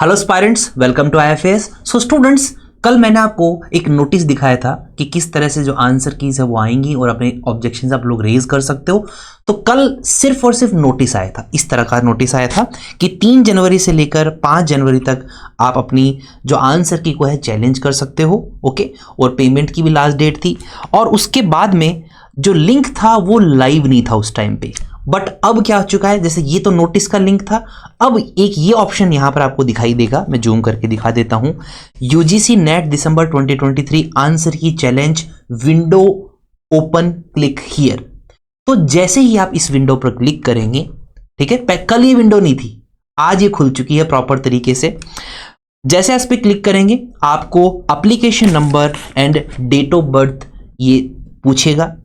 Hello aspirants, welcome to IFS. So students, कल मैंने आपको एक नोटिस दिखाया था कि किस तरह से जो आंसर कीज है वो आएंगी और अपने ऑब्जेक्शंस आप लोग रेज कर सकते हो। तो कल सिर्फ और सिर्फ नोटिस आया था, इस तरह का नोटिस आया था कि 3 जनवरी से लेकर 5 जनवरी तक आप अपनी जो आंसर की को है चैलेंज कर सकते हो। ओके, और पेमेंट की भी लास्ट डेट थी। और उसके बाद में जो लिंक था वो लाइव नहीं था उस टाइम पे, बट अब क्या हो चुका है, जैसे ये तो नोटिस का लिंक था, अब एक ये ऑप्शन यहां पर आपको दिखाई देगा। मैं जूम करके दिखा देता हूं। यूजीसी नेट दिसंबर 2023 आंसर की challenge window open, click here. तो जैसे ही आप इस विंडो पर क्लिक करेंगे, ठीक है, कल ये विंडो नहीं थी, आज ये खुल चुकी है प्रॉपर तरीके से। जैसे इस पर क्लिक करेंगे आपको application number and date of birth ये पूछेगा,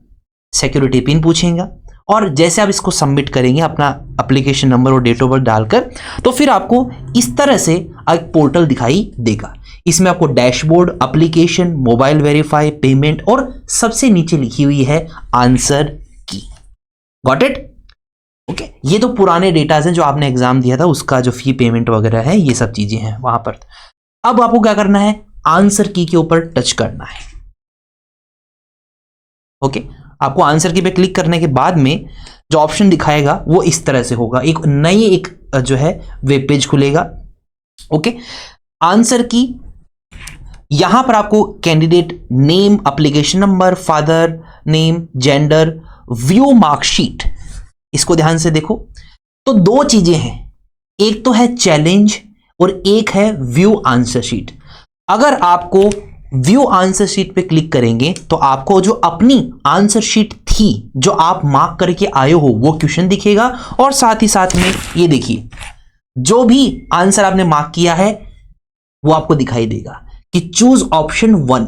सिक्योरिटी पिन पूछेगा, और जैसे आप इसको सबमिट करेंगे अपना एप्लीकेशन नंबर और डेट ऑफ बर्थ डालकर, तो फिर आपको इस तरह से एक पोर्टल दिखाई देगा। इसमें आपको dashboard, application, mobile verify, payment और सबसे नीचे लिखी हुई है आंसर की। Got it? ओके, ये तो पुराने डेटाज हैं जो आपने एग्जाम दिया था, उसका जो फी पेमेंट वगैरह है, ये सब चीजें हैं वहां पर। अब आपको क्या करना है, आंसर की के ऊपर टच करना है। ओके, आपको आंसर की पे क्लिक करने के बाद में जो ऑप्शन दिखाएगा वो इस तरह से होगा। एक नई जो है वेब पेज खुलेगा। ओके, आंसर की यहां पर आपको candidate name, application number, father name, gender, view marksheet, इसको ध्यान से देखो। तो 2 चीजें हैं, एक तो है चैलेंज और एक है व्यू आंसर शीट। अगर आपको व्यू आंसर शीट पे क्लिक करेंगे तो आपको जो अपनी आंसर शीट थी, जो आप मार्क करके आए हो, वो क्वेश्चन दिखेगा। और साथ ही साथ में ये देखिए, जो भी आंसर आपने मार्क किया है वो आपको दिखाई देगा कि चूज ऑप्शन 1,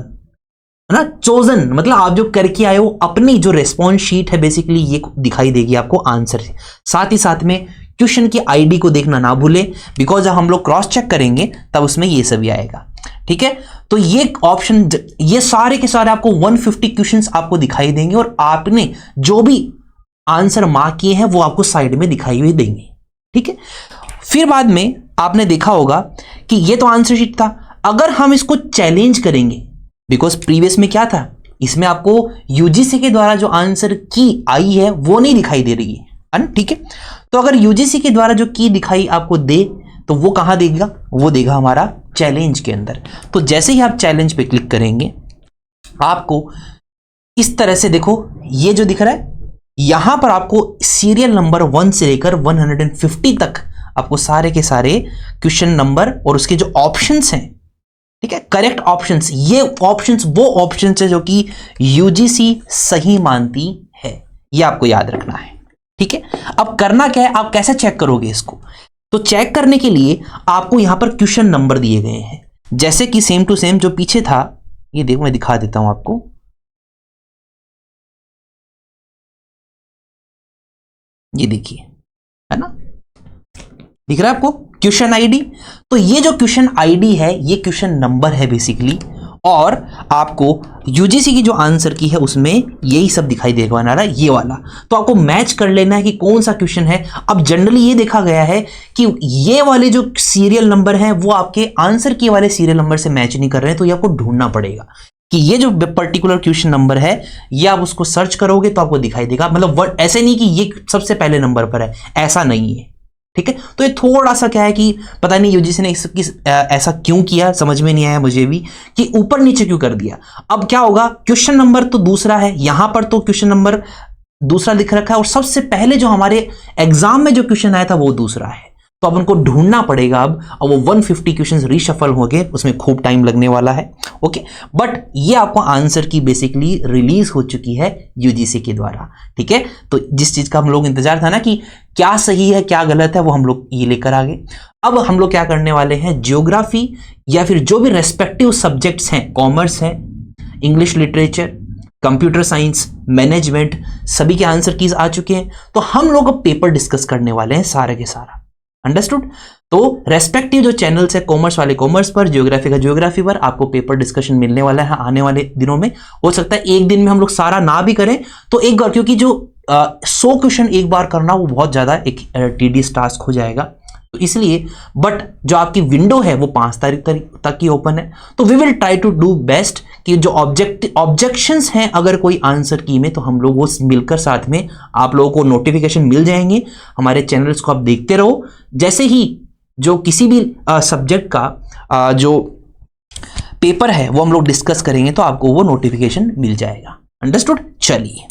है ना, चोजन, मतलब आप जो करके आए हो, अपनी जो रेस्पॉन्स शीट है बेसिकली ये दिखाई देगी आपको आंसर। साथ ही साथ में क्वेश्चन की आईडी को देखना ना भूले, बिकॉज जब हम लोग क्रॉस चेक करेंगे तब उसमें ये सभी आएगा। ठीक है, तो ये ऑप्शन, ये सारे के सारे आपको 150 क्वेश्चंस आपको दिखाई देंगे और आपने जो भी आंसर मार्क किए हैं वो आपको साइड में दिखाई हुई देंगे। ठीक है, फिर बाद में आपने देखा होगा कि ये तो आंसर शीट था। अगर हम इसको चैलेंज करेंगे, बिकॉज प्रीवियस में क्या था, इसमें आपको यूजीसी के द्वारा जो आंसर की आई है वो नहीं दिखाई दे रही है ना। ठीक है, तो अगर यूजीसी के द्वारा जो की दिखाई आपको दे तो वो कहां देगा, वो देगा हमारा चैलेंज के अंदर। तो जैसे ही आप चैलेंज पे क्लिक करेंगे आपको इस तरह से देखो, ये जो दिख रहा है यहां पर आपको सीरियल नंबर 1 से लेकर 150 तक आपको सारे के सारे क्वेश्चन नंबर और उसके जो ऑप्शंस हैं, ठीक है, करेक्ट ऑप्शंस, ये ऑप्शंस वो ऑप्शंस है जो कि यूजीसी सही मानती है, ये आपको याद रखना है। ठीक है, अब करना क्या है, आप कैसे चेक करोगे इसको, तो चेक करने के लिए आपको यहां पर क्वेश्चन नंबर दिए गए हैं, जैसे कि सेम टू सेम जो पीछे था, ये देखो मैं दिखा देता हूं आपको। ये देखिए, है ना, दिख रहा है आपको क्वेश्चन आईडी। तो ये जो क्वेश्चन आईडी है ये क्वेश्चन नंबर है बेसिकली, और आपको यूजीसी की जो आंसर की है उसमें यही सब दिखाई देगा ना, ये वाला। तो आपको मैच कर लेना है कि कौन सा क्वेश्चन है। अब जनरली ये देखा गया है कि ये वाले जो सीरियल नंबर हैं वो आपके आंसर की वाले सीरियल नंबर से मैच नहीं कर रहे हैं, तो ये आपको ढूंढना पड़ेगा कि ये जो पर्टिकुलर क्वेश्चन नंबर है, ये आप उसको सर्च करोगे तो आपको दिखाई देगा। मतलब ऐसे नहीं कि ये सबसे पहले नंबर पर है, ऐसा नहीं है। ठीक है, तो ये थोड़ा सा क्या है कि पता नहीं यूजीसी ने ऐसा क्यों किया, समझ में नहीं आया मुझे भी कि ऊपर नीचे क्यों कर दिया। अब क्या होगा, क्वेश्चन नंबर तो दूसरा है, यहां पर तो क्वेश्चन नंबर दूसरा लिख रखा है और सबसे पहले जो हमारे एग्जाम में जो क्वेश्चन आया था वो दूसरा है। तो अब उनको ढूंढना पड़ेगा अब, और वो 150 क्वेश्चन रीशफल हो गए, उसमें खूब टाइम लगने वाला है। ओके, बट ये आपको आंसर की बेसिकली रिलीज हो चुकी है यूजीसी के द्वारा। ठीक है, तो जिस चीज का हम लोग इंतजार था ना कि क्या सही है क्या गलत है, वो हम लोग ये लेकर आ गए। अब हम लोग क्या करने वाले हैं, ज्योग्राफी या फिर जो भी रेस्पेक्टिव सब्जेक्ट्स हैं, कॉमर्स है, English literature, computer science, management, सभी के आंसर कीज आ चुके हैं। तो हम लोग अब पेपर डिस्कस करने वाले हैं सारे के सारा। अंडरस्टूड? तो रेस्पेक्टिव जो चैनल्स है, कॉमर्स वाले कॉमर्स पर, ज्योग्राफी का ज्योग्राफी पर आपको पेपर डिस्कशन मिलने वाला है आने वाले दिनों में। हो सकता है एक दिन में हम लोग सारा ना भी करें तो एक बार, क्योंकि जो 100 क्वेश्चन एक बार करना वो बहुत ज्यादा एक टीडियस टास्क हो जाएगा। तो इसलिए, बट जो आपकी विंडो है वो 5 तारीख तक की ओपन है। तो we will try to do best कि जो ऑब्जेक्शंस हैं अगर कोई आंसर की में, तो हम लोग वो मिलकर साथ में आप लोगों को नोटिफिकेशन मिल जाएंगे। हमारे चैनल्स को आप देखते रहो, जैसे ही जो किसी भी सब्जेक्ट का जो पेपर है वो हम लोग डिस्कस करेंगे तो आपको वो नोटिफिकेशन मिल जाएगा। अंडरस्टूड? चलिए,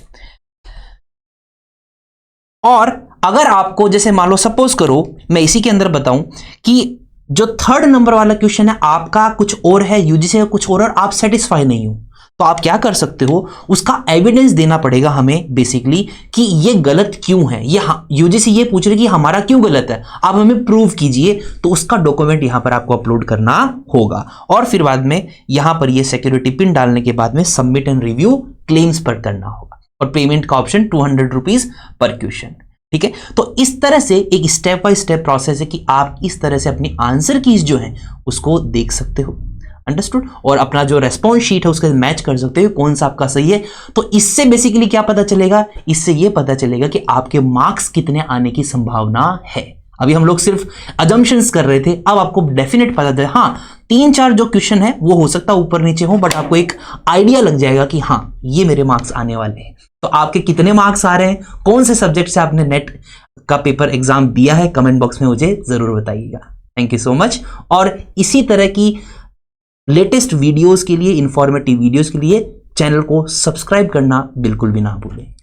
और अगर आपको जैसे मान लो सपोज करो मैं इसी के अंदर बताऊं कि जो 3rd नंबर वाला क्वेश्चन है आपका कुछ और है, यूजीसी का कुछ और आप सेटिस्फाई नहीं हो, तो आप क्या कर सकते हो, उसका एविडेंस देना पड़ेगा हमें बेसिकली कि ये गलत क्यों है, ये यूजीसी ये पूछ रही कि हमारा क्यों गलत है, आप हमें प्रूव कीजिए। तो उसका डॉक्यूमेंट यहां पर आपको अपलोड करना होगा, और फिर बाद में यहां पर ये सिक्योरिटी पिन डालने के बाद में सबमिट एंड रिव्यू क्लेम्स पर करना होगा, और पेमेंट का ऑप्शन 200 रुपीज पर क्वेश्चन। ठीक है, तो इस तरह से एक स्टेप बाय स्टेप प्रोसेस है कि आप इस तरह से अपनी आंसर कीज जो है उसको देख सकते हो। अंडरस्टूड? और अपना जो रेस्पॉन्स शीट है उसके मैच कर सकते हो कौन सा आपका सही है। तो इससे बेसिकली क्या पता चलेगा, इससे ये पता चलेगा कि आपके मार्क्स कितने आने की संभावना है। अभी हम लोग सिर्फ अजम्पशंस कर रहे थे, अब आपको डेफिनेट पता चले, हाँ 3-4 जो क्वेश्चन है वो हो सकता है ऊपर नीचे हो, बट आपको एक आइडिया लग जाएगा कि हाँ ये मेरे मार्क्स आने वाले हैं। तो आपके कितने मार्क्स आ रहे हैं, कौन से सब्जेक्ट से आपने नेट का पेपर एग्जाम दिया है, कमेंट बॉक्स में मुझे जरूर बताइएगा। Thank you so much. और इसी तरह की लेटेस्ट वीडियोस के लिए, इंफॉर्मेटिव वीडियोस के लिए चैनल को सब्सक्राइब करना बिल्कुल भी ना भूलें।